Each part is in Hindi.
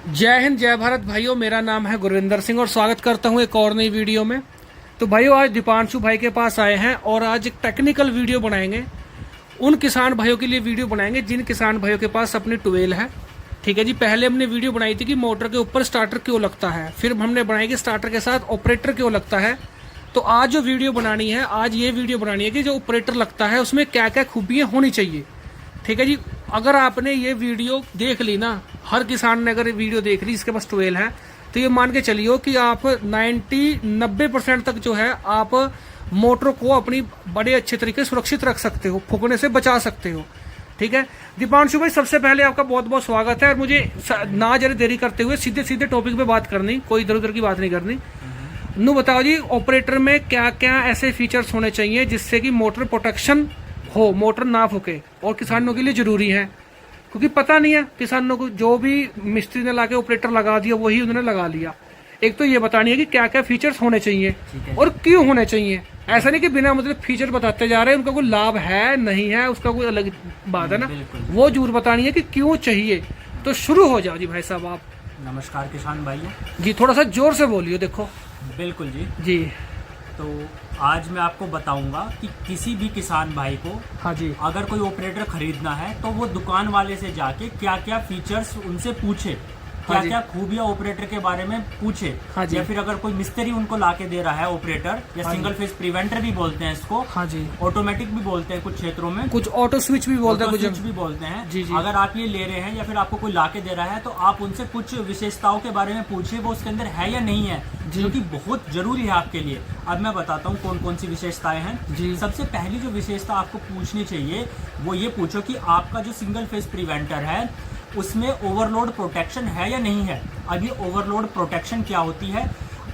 जय हिंद जय भारत भाइयों, मेरा नाम है गुरविंदर सिंह और स्वागत करता हूं एक और नई वीडियो में। तो भाइयों, आज दीपांशु भाई के पास आए हैं और आज एक टेक्निकल वीडियो बनाएंगे। उन किसान भाइयों के लिए वीडियो बनाएंगे जिन किसान भाइयों के पास अपनी ट्यूबवेल है। ठीक है जी। पहले हमने वीडियो बनाई थी कि मोटर के ऊपर स्टार्टर क्यों लगता है, फिर हमने बनाई कि स्टार्टर के साथ ऑपरेटर क्यों लगता है। तो आज जो वीडियो बनानी है, आज ये वीडियो बनानी है कि जो ऑपरेटर लगता है उसमें क्या क्या खूबियाँ होनी चाहिए। ठीक है जी। अगर आपने ये वीडियो देख ली ना, हर किसान ने अगर ये वीडियो देख ली जिसके पास ट्यूबवेल है, तो ये मान के चलिए कि आप 90% तक जो है आप मोटर को अपनी बड़े अच्छे तरीके से सुरक्षित रख सकते हो, फूकने से बचा सकते हो। ठीक है दीपांशु भाई, सबसे पहले आपका बहुत बहुत स्वागत है और मुझे ना जरा देरी करते हुए सीधे सीधे टॉपिक पे बात करनी, कोई इधर उधर की बात नहीं करनी। नू बताओ जी, ऑपरेटर में क्या क्या ऐसे फीचर्स होने चाहिए जिससे कि मोटर प्रोटेक्शन हो, मोटर ना फूके, और किसानों के लिए जरूरी है क्योंकि पता नहीं है किसानों को। जो भी मिस्त्री ने लाके ऑपरेटर लगा दिया वही उन्होंने लगा लिया। एक तो ये बतानी है कि क्या क्या फीचर्स होने चाहिए और क्यों होने चाहिए। ऐसा नहीं कि बिना मतलब फीचर बताते जा रहे हैं, उनका कोई लाभ है नहीं है उसका कोई अलग बात है ना, वो जरूर बतानी है कि क्यों चाहिए। तो शुरू हो जाओ जी भाई साहब आप। नमस्कार किसान भाइयों जी, थोड़ा सा जोर से बोलिए। देखो बिल्कुल जी जी। तो आज मैं आपको बताऊंगा कि किसी भी किसान भाई को हाँ जी, अगर कोई ऑपरेटर खरीदना है तो वो दुकान वाले से जाके क्या क्या फीचर्स उनसे पूछे, क्या क्या खूबियां ऑपरेटर के बारे में पूछे। हाँ जी। या फिर अगर कोई मिस्त्री उनको लाके दे रहा है ऑपरेटर, या हाँ सिंगल फेज प्रिवेंटर भी बोलते हैं इसको, हाँ जी, ऑटोमेटिक भी बोलते हैं कुछ क्षेत्रों में, कुछ ऑटो स्विच भी बोलते हैं, कुछ कुछ भी बोलते हैं। जी जी। अगर आप ये ले रहे हैं या फिर आपको कोई लाके दे रहा है तो आप उनसे कुछ विशेषताओं के बारे में पूछिए, वो उसके अंदर है या नहीं है, जो कि बहुत जरूरी है आपके लिए। अब मैं बताता हूँ कौन कौन सी विशेषताएं हैं जी। सबसे पहली जो विशेषता आपको पूछनी चाहिए वो ये पूछो कि आपका जो सिंगल फेज प्रिवेंटर है उसमें ओवरलोड प्रोटेक्शन है या नहीं है। अब ये ओवरलोड प्रोटेक्शन क्या होती है?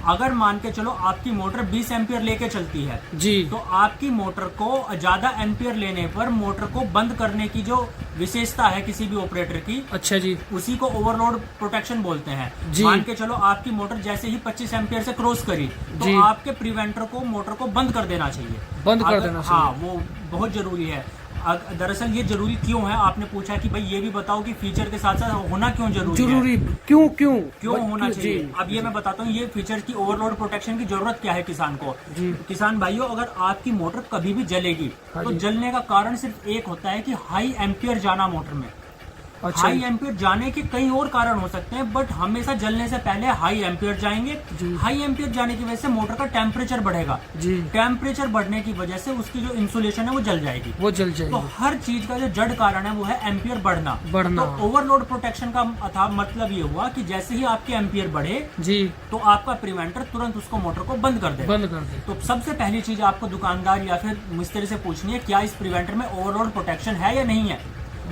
अगर मान के चलो आपकी मोटर 20 एम्पियर लेके चलती है जी, तो आपकी मोटर को ज्यादा एम्पियर लेने पर मोटर को बंद करने की जो विशेषता है किसी भी ऑपरेटर की, अच्छा जी, उसी को ओवरलोड प्रोटेक्शन बोलते हैं। जी। मान के चलो आपकी मोटर जैसे ही 25 एम्पियर से क्रॉस करी जी। तो आपके प्रिवेंटर को मोटर को बंद कर देना चाहिए। बंद कर देना चाहिए। हाँ, वो बहुत जरूरी है। दरअसल ये जरूरी क्यों है, आपने पूछा कि भाई ये भी बताओ कि फीचर के साथ साथ होना क्यों जरूरी है? क्यों क्यों क्यों होना जी। चाहिए? अब ये मैं बताता हूँ ये फीचर की ओवरलोड प्रोटेक्शन की जरूरत क्या है किसान को। जी। किसान भाइयों, अगर आपकी मोटर कभी भी जलेगी हाँ तो जी। जलने का कारण सिर्फ एक होता है कि हाई एम्पियर जाना मोटर में। अच्छा हाई एम्पियर जाने के कई और कारण हो सकते हैं, बट हमेशा जलने से पहले हाई एम्पियर जाएंगे। हाई एम्पियर जाने की वजह से मोटर का टेम्परेचर बढ़ेगा जी। टेम्परेचर बढ़ने की वजह से उसकी जो इंसुलेशन है वो जल जाएगी, वो जल जाएगी। तो हर चीज का जो जड़ कारण है वो है एम्पियर बढ़ना। तो ओवरलोड प्रोटेक्शन का अथा मतलब ये हुआ कि जैसे ही आपके एम्पियर बढ़े जी तो आपका प्रिवेंटर तुरंत उसको मोटर को बंद कर दे। तो सबसे पहली चीज आपको दुकानदार या फिर मिस्त्री से पूछनी है क्या इस प्रिवेंटर में ओवरलोड प्रोटेक्शन है या नहीं है।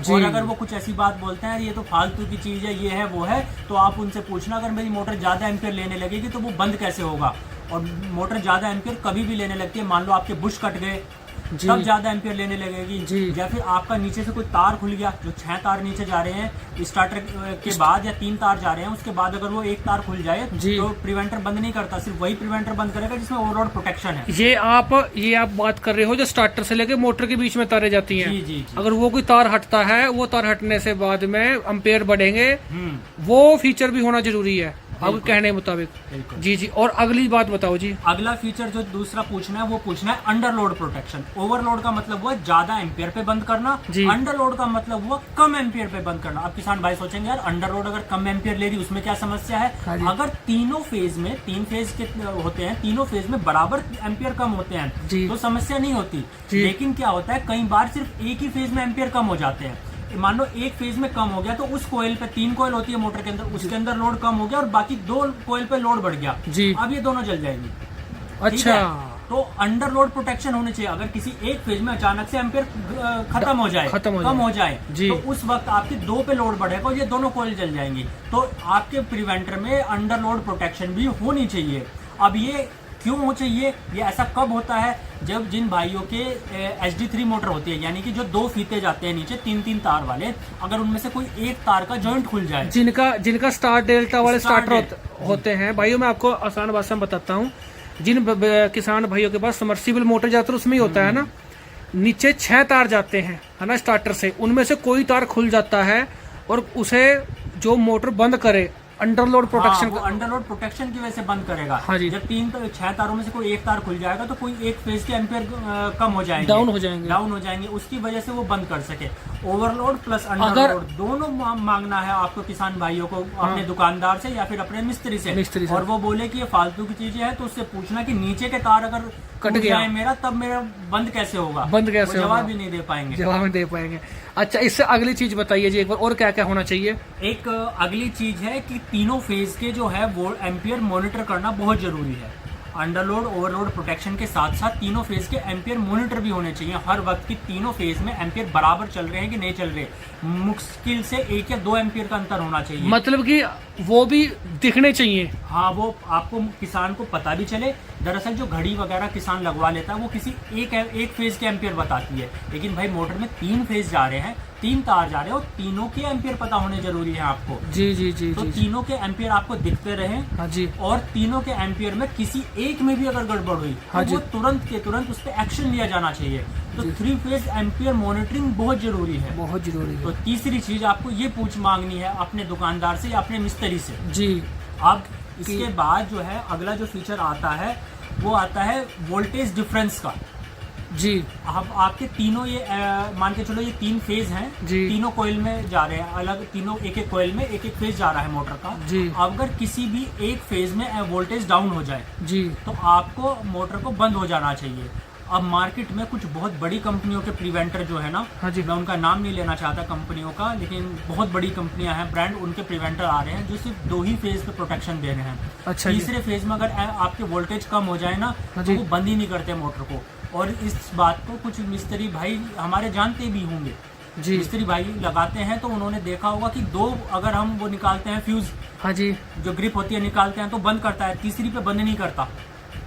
और अगर वो कुछ ऐसी बात बोलते हैं ये तो फालतू की चीज है, ये है वो है, तो आप उनसे पूछना अगर मेरी मोटर ज्यादा एम्पियर लेने लगेगी तो वो बंद कैसे होगा। और मोटर ज्यादा एम्पियर कभी भी लेने लगती है, मान लो आपके बुश कट गए तब ज्यादा एम्पियर लेने लगेगी, या फिर आपका नीचे से कोई तार खुल गया, जो 6 तार नीचे जा रहे हैं स्टार्टर के बाद, या 3 तार जा रहे हैं उसके बाद अगर वो एक तार खुल जाए तो प्रिवेंटर बंद नहीं करता, सिर्फ वही प्रिवेंटर बंद करेगा जिसमें ओवरलोड प्रोटेक्शन है। ये आप बात कर रहे हो जो स्टार्टर से लेके मोटर के बीच में तारें जाती हैं। जी। अगर वो कोई तार हटता है, वो तार हटने से बाद में एम्पियर बढ़ेंगे, वो फीचर भी होना जरूरी है अब कहने मुताबिक। जी जी। और अगली बात बताओ जी। अगला फीचर जो दूसरा पूछना है वो पूछना है अंडरलोड प्रोटेक्शन। ओवरलोड का मतलब हुआ ज्यादा एम्पियर पे बंद करना, अंडरलोड का मतलब हुआ कम एम्पियर पे बंद करना। अब किसान भाई सोचेंगे यार अंडरलोड अगर कम एम्पियर ले रही उसमें क्या समस्या है। अगर तीनों फेज में, 3 फेज के होते हैं, तीनों फेज में बराबर एम्पियर कम होते हैं तो समस्या नहीं होती। लेकिन क्या होता है कई बार सिर्फ एक ही फेज में एम्पियर कम हो जाते हैं। मान लो एक फेज में कम हो गया तो उस कोयल पे 3 कोयल होती है मोटर के अंदर, उसके अंदर लोड कम हो गया और बाकी 2 कोयल पे लोड बढ़ गया जी। अब ये दोनों जल जाएंगी। अच्छा, तो अंडरलोड प्रोटेक्शन होने चाहिए। अगर किसी एक फेज में अचानक से एम्पियर खत्म हो जाए, कम हो जाए तो उस वक्त आपके 2 पे लोड बढ़ेगा और ये दोनों कोयल जल जाएंगी। तो आपके प्रिवेंटर में अंडरलोड प्रोटेक्शन भी होनी चाहिए। अब ये क्यों चाहिए, ये ऐसा कब होता है जब जिन भाइयों के HD3 मोटर होती है, यानी कि जो 2 फीते जाते हैं नीचे 3-3 तार वाले, अगर उनमें से कोई एक तार का जॉइंट खुल जाए, जिनका स्टार डेल्टा वाले स्टार्टर होते हैं भाइयों, मैं आपको आसान भाषा में बताता हूँ। जिन किसान भाइयों के पास समर्सिबल मोटर जाते हैं उसमें ही होता है ना, नीचे 6 तार जाते हैं है ना स्टार्टर से, उनमें से कोई तार खुल जाता है और उसे जो मोटर बंद करे अंडरलोड प्रोटेक्शन वो अंडरलोड प्रोटेक्शन की वजह से बंद करेगा। हाँ जी। जब 6 तारों में से कोई एक तार खुल जाएगा तो कोई एक फेज के एम्पियर कम हो जाएंगे, डाउन हो जाएंगे, उसकी वजह से वो बंद कर सके। ओवरलोड प्लस अंडरलोड दोनों मांगना है आपको किसान भाइयों को, अपने दुकानदार से या फिर अपने मिस्त्री से। और वो बोले कि ये फालतू की चीजें है तो उससे पूछना कि नीचे के तार अगर कट गया मेरा तब मेरा बंद कैसे होगा, जवाब भी नहीं दे पाएंगे। अच्छा, इससे अगली चीज बताइए जी एक बार, और क्या क्या होना चाहिए? एक अगली चीज है कि तीनों फेज के जो है वो एम्पियर मॉनिटर करना बहुत जरूरी है। अंडरलोड ओवरलोड प्रोटेक्शन के साथ साथ तीनों फेज के एम्पियर मॉनिटर भी होने चाहिए हर वक्त की तीनों फेज में एम्पियर बराबर चल रहे हैं कि नहीं चल रहे। मुश्किल से 1 या 2 एम्पियर का अंतर होना चाहिए, मतलब कि वो भी दिखने चाहिए। हाँ, वो आपको किसान को पता भी चले। दरअसल जो घड़ी वगैरह किसान लगवा लेता है वो किसी एक फेज के एम्पियर बताती है, लेकिन भाई मोटर में 3 फेज जा रहे हैं, 3 तार जा रहे हैं और तीनों के एम्पियर पता होने जरूरी है आपको। जी। तो तीनों के एम्पियर आपको दिखते रहे। हाँ जी। और तीनों के एम्पियर में किसी एक में भी अगर गड़बड़ हुई तो वो तुरंत के तुरंत उस पर एक्शन लिया जाना चाहिए। तो 3 फेज एम्पियर मॉनिटरिंग बहुत जरूरी है। तो तीसरी चीज आपको ये पूछ मांगनी है अपने दुकानदार से या अपने मिस्त्री से जी। अब इसके बाद जो है अगला जो फीचर आता है वो आता है वोल्टेज डिफरेंस का जी। अब आपके तीनों ये मान के चलो ये 3 फेज हैं, तीनों कोयल में जा रहे हैं, अलग तीनों एक कोयल में एक फेज जा रहा है मोटर का जी। अगर किसी भी एक फेज में वोल्टेज डाउन हो जाए जी तो आपको मोटर को बंद हो जाना चाहिए। अब मार्केट में कुछ बहुत बड़ी कंपनियों के प्रिवेंटर जो है ना, हाँ जी, मैं उनका नाम नहीं लेना चाहता कंपनियों का, लेकिन बहुत बड़ी कंपनियां हैं ब्रांड, उनके प्रिवेंटर आ रहे हैं जो सिर्फ 2 ही फेज पे प्रोटेक्शन दे रहे हैं। अच्छा, तीसरे फेज में अगर आपके वोल्टेज कम हो जाए ना तो वो बंद ही नहीं करते मोटर को। और इस बात को कुछ मिस्त्री भाई हमारे जानते भी होंगे जी, मिस्त्री भाई लगाते हैं तो उन्होंने देखा होगा कि 2 अगर हम वो निकालते हैं फ्यूज, हाँ जी, जो ग्रिप होती है निकालते हैं तो बंद करता है, तीसरी पे बंद नहीं करता।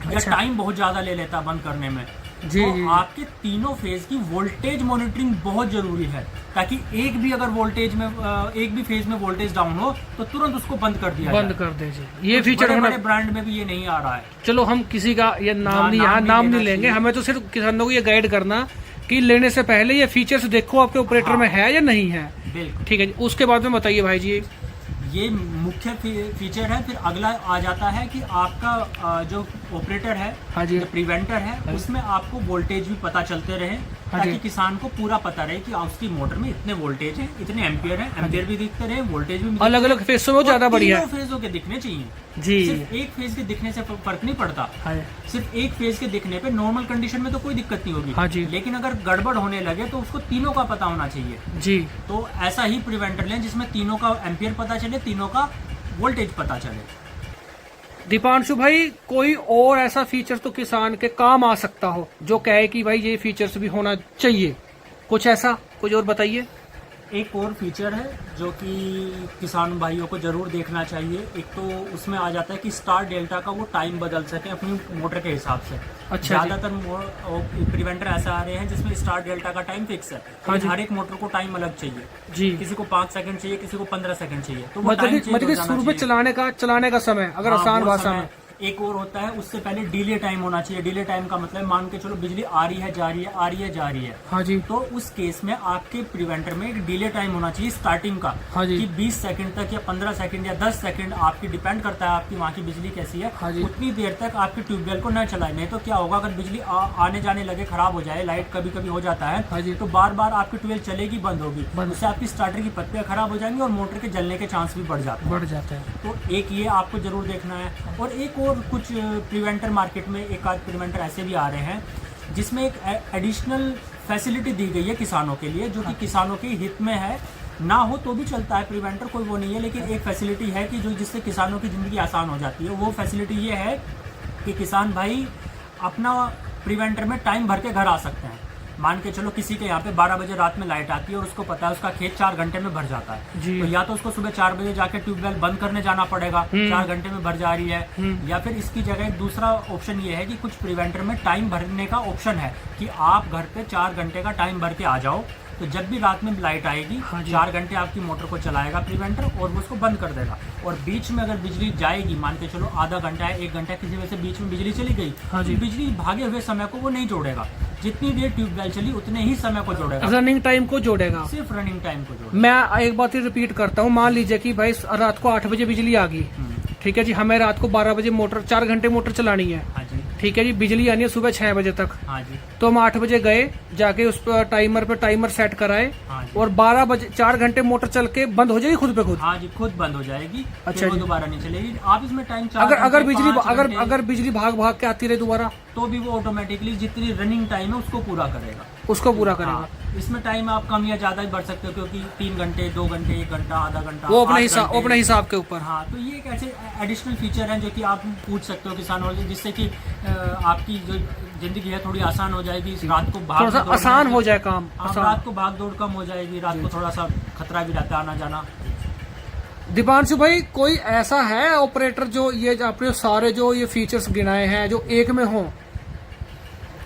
या टाइम बहुत ज्यादा ले लेता बंद करने में जी, तो जी। आपके तीनों फेज की वोल्टेज मॉनिटरिंग बहुत जरूरी है ताकि एक भी अगर वोल्टेज में एक भी फेज में वोल्टेज डाउन हो तो तुरंत उसको बंद कर दिया बंद कर दीजिए। ये फीचर बड़े ब्रांड में भी ये नहीं आ रहा है। चलो हम किसी का ये नाम नहीं लेंगे, हमें तो सिर्फ किसानों को ये गाइड करना कि लेने से पहले ये फीचर्स देखो आपके ऑपरेटर में है या नहीं है। बिल्कुल ठीक है जी। उसके बाद में बताइए भाई जी, ये मुख्य फीचर है। फिर अगला आ जाता है कि आपका जो ऑपरेटर है, हाँ जी, जो प्रिवेंटर है, हाँ, उसमें आपको वोल्टेज भी पता चलते रहे, हाँ, ताकि किसान को पूरा पता रहे कि उसकी मोटर में इतने वोल्टेज है, इतने एम्पियर है, एम्पियर भी दिखते रहे, वोल्टेज भी अलग अलग फेजों में ज्यादा बढ़िया फेजों के दिखने चाहिए जी। सिर्फ एक फेज के दिखने से फर्क नहीं पड़ता, हाँ, सिर्फ एक फेज के दिखने पे नॉर्मल कंडीशन में तो कोई दिक्कत नहीं होगी, हाँ जी, लेकिन अगर गड़बड़ होने लगे तो उसको तीनों का पता होना चाहिए जी। तो ऐसा ही प्रिवेंटर लें जिसमें तीनों का एम्पियर पता चले, तीनों का वोल्टेज पता चले। दीपांशु भाई, कोई और ऐसा फीचर तो किसान के काम आ सकता हो जो कहे कि भाई ये फीचर्स भी होना चाहिए, कुछ ऐसा कुछ और बताइए। एक और फीचर है जो कि किसान भाइयों को जरूर देखना चाहिए। एक तो उसमें आ जाता है कि स्टार डेल्टा का वो टाइम बदल सके अपनी मोटर के हिसाब से। अच्छा, ज्यादातर प्रिवेंटर ऐसा आ रहे हैं जिसमें स्टार डेल्टा का टाइम फिक्स है, हाँ, हर एक मोटर को टाइम अलग चाहिए जी। किसी को 5 सेकंड चाहिए, किसी को 15 सेकंड चाहिए, तो मतलब शुरू में चलाने का समय अगर आसान भाषा में। एक और होता है उससे पहले डिले टाइम होना चाहिए। डिले टाइम का मतलब मान के चलो बिजली आ रही है जा रही है, आ रही है जा रही है, हाँ जी, तो उस केस में आपके प्रिवेंटर में एक डिले टाइम होना चाहिए स्टार्टिंग का, हाँ जी, कि 20 सेकंड तक या 15 सेकंड या 10 सेकंड, आपकी डिपेंड करता है आपकी वहाँ की बिजली कैसी है, हाँ जी, उतनी देर तक आपके ट्यूबवेल को न चलाए। नहीं तो क्या होगा, अगर बिजली आने जाने लगे, खराब हो जाए, लाइट कभी कभी हो जाता है, हाँ जी, तो बार बार आपकी ट्यूबवेल चलेगी, बंद होगी, उससे आपकी स्टार्टर की पत्तियां खराब हो जाएंगी और मोटर के जलने के चांस भी बढ़ जाते हैं। तो एक ये आपको जरूर देखना है। और एक और कुछ प्रिवेंटर मार्केट में एक आध प्रिवेंटर ऐसे भी आ रहे हैं जिसमें एक एडिशनल फैसिलिटी दी गई है किसानों के लिए, जो कि किसानों के हित में है। ना हो तो भी चलता है प्रिवेंटर, कोई वो नहीं है, लेकिन एक फैसिलिटी है कि जो जिससे किसानों की ज़िंदगी आसान हो जाती है। वो फैसिलिटी ये है कि किसान भाई अपना प्रिवेंटर में टाइम भर के घर आ सकते हैं। मान के चलो किसी के यहाँ पे 12 बजे रात में लाइट आती है और उसको पता है उसका खेत 4 घंटे में भर जाता है, तो या तो उसको सुबह 4 बजे जाके ट्यूबवेल बंद करने जाना पड़ेगा, 4 घंटे में भर जा रही है, या फिर इसकी जगह एक दूसरा ऑप्शन ये है कि कुछ प्रिवेंटर में टाइम भरने का ऑप्शन है कि आप घर पे 4 घंटे का टाइम भर के आ जाओ, तो जब भी रात में लाइट आएगी, हाँ, 4 घंटे आपकी मोटर को चलाएगा प्रिवेंटर और वो उसको बंद कर देगा। और बीच में अगर बिजली जाएगी, मान के चलो आधा घंटा है, 1 घंटा किसी वजह से बीच में बिजली चली गई, हाँ, तो बिजली भागे हुए समय को वो नहीं जोड़ेगा, जितनी देर ट्यूबवेल चली उतने ही समय को जोड़ेगा, रनिंग टाइम को जोड़ेगा। सिर्फ रनिंग टाइम को जोड़ेगा। मैं एक बात रिपीट करता हूँ, मान लीजिए कि भाई रात को 8 बजे बिजली आ गई, ठीक है जी, हमें रात को 12 बजे मोटर 4 घंटे मोटर चलानी है, हाँ जी, ठीक है जी, बिजली आनी है सुबह 6 बजे तक, हाँ जी, तो हम 8 बजे गए, जाके उस पर टाइमर सेट कराए, हाँ जी, और 12 बजे 4 घंटे मोटर चल के बंद हो जाएगी खुद पे खुद। हाँ जी, खुद बंद हो जाएगी। अच्छा फिर वो जी। दोबारा नहीं चलेगी। आप इसमें टाइम अगर बिजली भाग भाग के आती रहे दोबारा, तो भी वो ऑटोमेटिकली जितनी रनिंग टाइम है उसको पूरा करेगा, उसको पूरा करेगा। हाँ, इसमें टाइम आप कम या ज्यादा भी बढ़ सकते हो, क्योंकि 3 घंटे 2 घंटे 1 घंटा आधा घंटा वो 8 घंटे। अपने हिसाब के ऊपर। हाँ, तो ये एक ऐसे एडिशनल फीचर हैं जो कि आप पूछ सकते हो किसानों से, जिससे कि आपकी जो जिंदगी है थोड़ी आसान हो जाएगी। रात को थोड़ा सा आसान हो जाए काम, रात को भाग दौड़ कम हो जाएगी, रात को थोड़ा सा खतरा भी रहता है आना जाना। दीपांशु भाई, कोई ऐसा है ऑपरेटर जो ये अपने सारे जो ये फीचर्स गिनाए हैं जो एक में हो?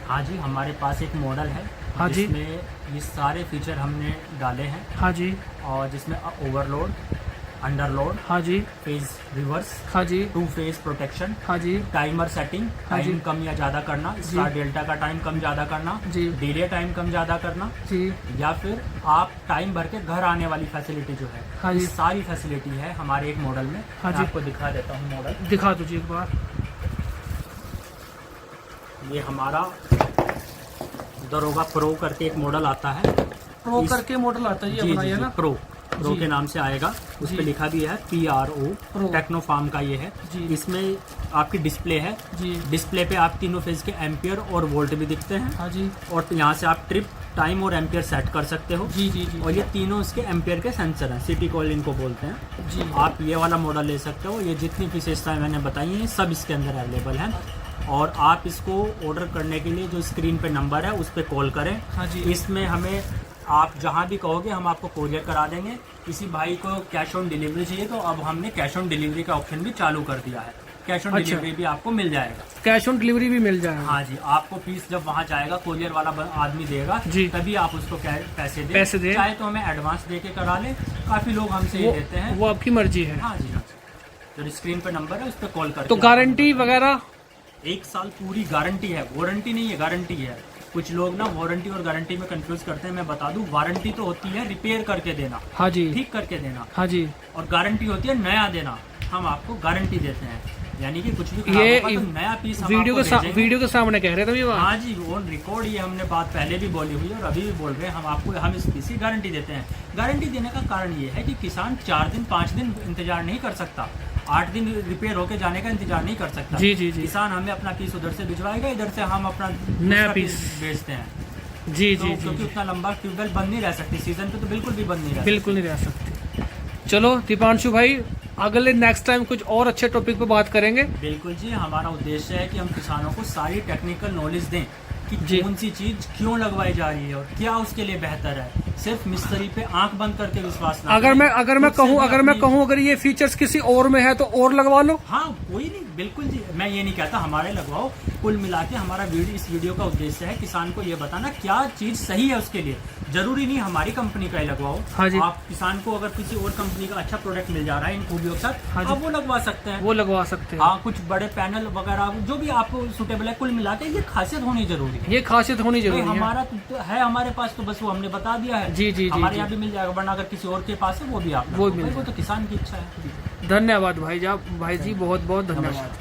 हाँ जी, हमारे पास एक मॉडल है, हाँ जी, जिसमें ये सारे फीचर हमने डाले हैं। हाँ जी, और जिसमें ओवरलोड, अंडरलोड, हाँ जी, फेज रिवर्स, हाँ जी, 2 फेज प्रोटेक्शन, हाँ जी, टाइमर सेटिंग, हाँ जी, टाइम कम या ज्यादा करना, स्टार डेल्टा का टाइम कम ज्यादा करना जी, डिले टाइम कम ज्यादा करना जी, या फिर आप टाइम भर के घर आने वाली फैसिलिटी जो है, हाँ जी, ये सारी फैसिलिटी है हमारे एक मॉडल में। हाँ मैं जी, आपको दिखा देता हूँ मॉडल। दिखा दो जी एक बार। ये हमारा दरोगा प्रो करके एक मॉडल आता है। प्रो करके मॉडल आता है ये जी, अपना, जी, ये जी, ना प्रो के नाम से आएगा। उस जी। पे लिखा भी है PRO, टेक्नो फार्म का ये है जी। इसमें आपकी डिस्प्ले है जी, डिस्प्ले पे आप तीनों फेज के एम्पियर और वोल्ट भी दिखते हैं, हाँ जी, और यहाँ से आप ट्रिप, टाइम और एम्पियर सेट कर सकते हो। जी, जी, जी, और ये तीनों इसके एम्पियर के सेंसर हैं, सिटी कॉल इनको बोलते हैं जी, आप ये वाला मॉडल ले सकते हो। ये जितनी विशेषताएं मैंने बताई हैं सब इसके अंदर अवेलेबल हैं। और आप इसको ऑर्डर करने के लिए जो स्क्रीन पे नंबर है उस पर कॉल करें। हाँ जी, इसमें हमें आप जहाँ भी कहोगे हम आपको कोरियर करा देंगे। किसी भाई को कैश ऑन डिलीवरी चाहिए तो अब हमने कैश ऑन डिलीवरी का ऑप्शन भी चालू कर दिया है। कैश ऑन अच्छा। डिलीवरी भी आपको मिल जाएगा। कैश ऑन डिलीवरी भी मिल जाएगा। हाँ जी, आपको पीस जब वहाँ जाएगा कोरियर वाला आदमी देगा जी, तभी आप उसको पैसे दे, चाहे तो हमें एडवांस दे के करा ले। काफी लोग हमसे ये देते हैं। वो आपकी मर्जी है। हाँ जी, हाँ जी, जो स्क्रीन पे नंबर है उस पर कॉल करके। तो गारंटी वगैरह 1 साल पूरी गारंटी है, वारंटी नहीं है, गारंटी है। कुछ लोग ना वारंटी और गारंटी में कंफ्यूज करते हैं। मैं बता दूं, वारंटी तो होती है रिपेयर करके देना, हाँ जी, ठीक करके देना, हाँ जी, और गारंटी होती है नया देना। हम आपको गारंटी देते हैं, यानी कि कुछ भी खराब ये होगा तो नया पीस हम वीडियो आपको भेजेंगे। वीडियो के सामने कह रहे थे ये बात। हाँ जी, ऑन रिकॉर्ड ये हमने बात पहले भी बोली हुई है और अभी भी बोल रहे हैं। हम इस पीस की गारंटी देते हैं। गारंटी देने का कारण ये है कि किसान 4 दिन 5 दिन इंतजार नहीं कर सकता, 8 दिन रिपेयर होके जाने का इंतजार नहीं कर सकता। जी, जी, जी, किसान हमें अपना पीस उधर से भिजवाएगा, इधर से हम अपना नया पीस बेचते हैं। जी, तो जी, क्योंकि जी, उतना लंबा ट्यूबवेल बंद नहीं रह सकती सीजन पे, तो बिल्कुल भी बंद नहीं रह बिल्कुल नहीं रह सकती। चलो दीपांशु भाई, अगले नेक्स्ट टाइम कुछ और अच्छे टॉपिक पे बात करेंगे। बिल्कुल जी, हमारा उद्देश्य है कि हम किसानों को सारी टेक्निकल नॉलेज दें कि जी। कौन सी चीज क्यों लगवाई जा रही है और क्या उसके लिए बेहतर है। सिर्फ मिस्त्री पे आंख बंद करके विश्वास ना अगर करें। मैं खुद से भी कहूँ अगर ये फीचर्स किसी और में है तो और लगवा लो। हाँ, कोई नहीं, बिल्कुल जी, मैं ये नहीं कहता हमारे लगवाओ। कुल मिला के हमारा इस वीडियो का उद्देश्य है किसान को ये बताना क्या चीज सही है उसके लिए। जरूरी नहीं हमारी कंपनी का ही लगवाओ। हाँ जी, आप किसान को अगर किसी और कंपनी का अच्छा प्रोडक्ट मिल जा रहा है इन खूबियों के साथ, हाँ जी, आप वो लगवा सकते हैं। वो लगवा सकते हैं। हाँ, कुछ बड़े पैनल वगैरह जो भी आपको सुटेबल है, कुल मिला के ये खासियत होनी जरूरी है। ये खासियत होनी भाई जरूरी है। हमारा तो है हमारे पास, तो बस वो हमने बता दिया है। जी, जी, जी, हमारे जी। यहाँ भी मिल जाएगा, वरना अगर किसी और के पास है वो भी आप वो लगवाओ। मिल भाई, वो तो किसान की इच्छा है। धन्यवाद भाई जी, बहुत बहुत धन्यवाद।